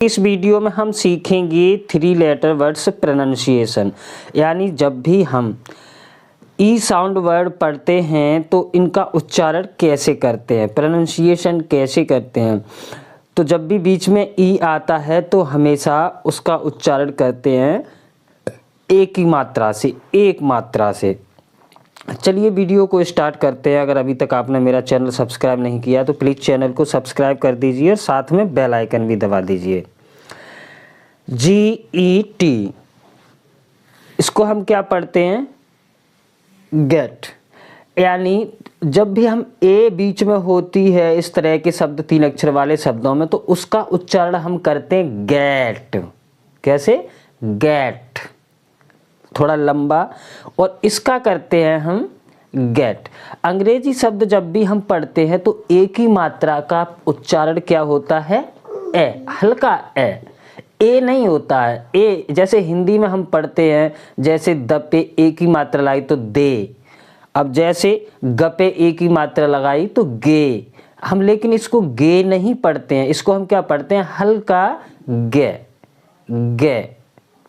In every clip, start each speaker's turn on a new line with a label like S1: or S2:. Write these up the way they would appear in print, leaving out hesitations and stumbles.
S1: इस वीडियो में हम सीखेंगे 3 लेटर वर्ड्स प्रोनाउंसिएशन, यानी जब भी हम ई साउंड वर्ड पढ़ते हैं तो इनका उच्चारण कैसे करते हैं, प्रोनाउंसिएशन कैसे करते हैं। तो जब भी बीच में ई आता है तो हमेशा उसका उच्चारण करते हैं एक ही मात्रा से, एक मात्रा से। चलिए वीडियो को स्टार्ट करते हैं। अगर अभी तक आपने मेरा चैनल सब्सक्राइब नहीं किया तो प्लीज़ चैनल को सब्सक्राइब कर दीजिए और साथ में बेल आइकन भी दबा दीजिए। GET, इसको हम क्या पढ़ते हैं? गेट। यानी जब भी हम ए बीच में होती है इस तरह के शब्द 3 अक्षर वाले शब्दों में तो उसका उच्चारण हम करते हैं गेट। कैसे? गेट, थोड़ा लंबा, और इसका करते हैं हम गेट। अंग्रेजी शब्द जब भी हम पढ़ते हैं तो एक ही मात्रा का उच्चारण क्या होता है? ए, हल्का ए नहीं होता है। ए जैसे हिंदी में हम पढ़ते हैं, जैसे द पे एक ही मात्रा लाई तो दे, अब जैसे ग पे एक ही मात्रा लगाई तो गे। हम लेकिन इसको गे नहीं पढ़ते हैं, इसको हम क्या पढ़ते हैं? हल्का गे, गे।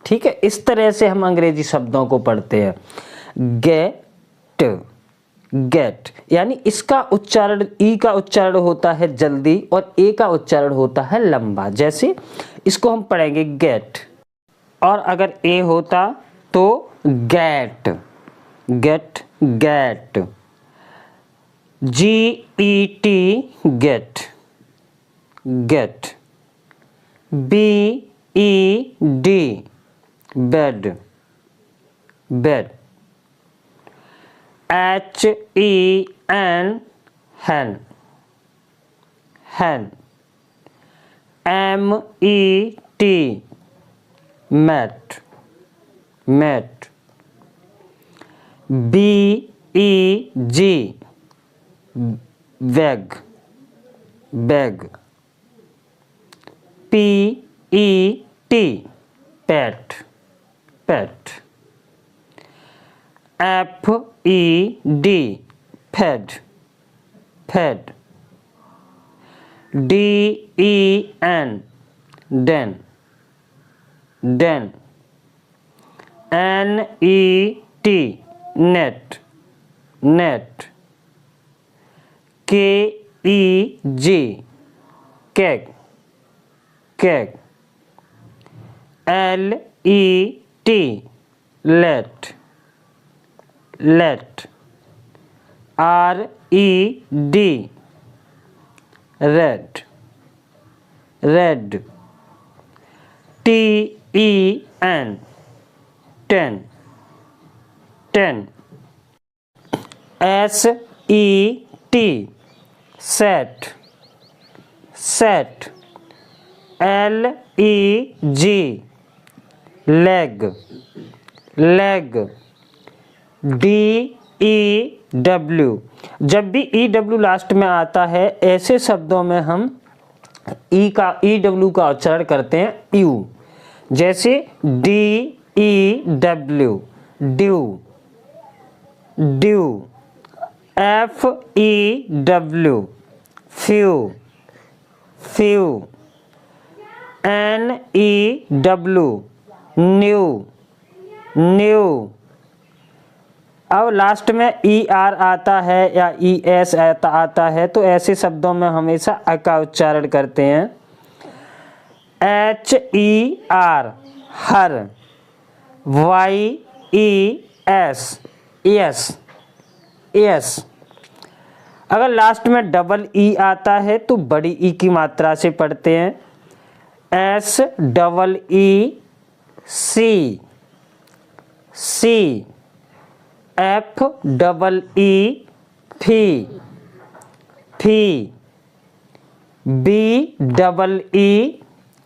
S1: ठीक है, इस तरह से हम अंग्रेजी शब्दों को पढ़ते हैं। गेट, गेट, यानी इसका उच्चारण, ई का उच्चारण होता है जल्दी और ए का उच्चारण होता है लंबा। जैसे इसको हम पढ़ेंगे गेट, और अगर ए होता तो get, get, get. GET, get, get. BED, bed, bed. HEN, hen, hen। MET, mat, mat। BEG, bag, bag। PET, pet, pet। FED, fed, fed। DEN, den, den। NET, net, net। KEG, cake, cake। LET, let, let। RED, red, red। TEN, ten, ten। SET, set, set। LEG, leg, leg। DEW, जब भी EW last में आता है ऐसे शब्दों में हम EW का उच्चारण करते हैं यू। जैसे DEW, due, due. FEW, few, few। NEW, new, new। अब लास्ट में ER आता है या ES आता है तो ऐसे शब्दों में हमेशा अ का उच्चारण करते हैं। HER, हर। YES, yes, yes. अगर लास्ट में डबल ई आता है तो बड़ी ई की मात्रा से पढ़ते हैं। SEEC, see. FEE, fee, fee. BEE,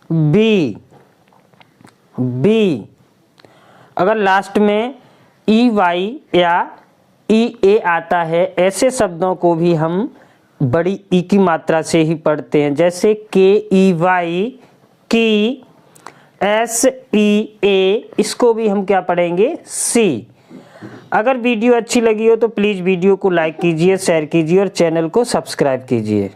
S1: bee, bee. अगर लास्ट में EY या EA आता है ऐसे शब्दों को भी हम बड़ी ई की मात्रा से ही पढ़ते हैं। जैसे KEY, की। SEA, इसको भी हम क्या पढ़ेंगे? सी। अगर वीडियो अच्छी लगी हो तो प्लीज़ वीडियो को लाइक कीजिए, शेयर कीजिए और चैनल को सब्सक्राइब कीजिए।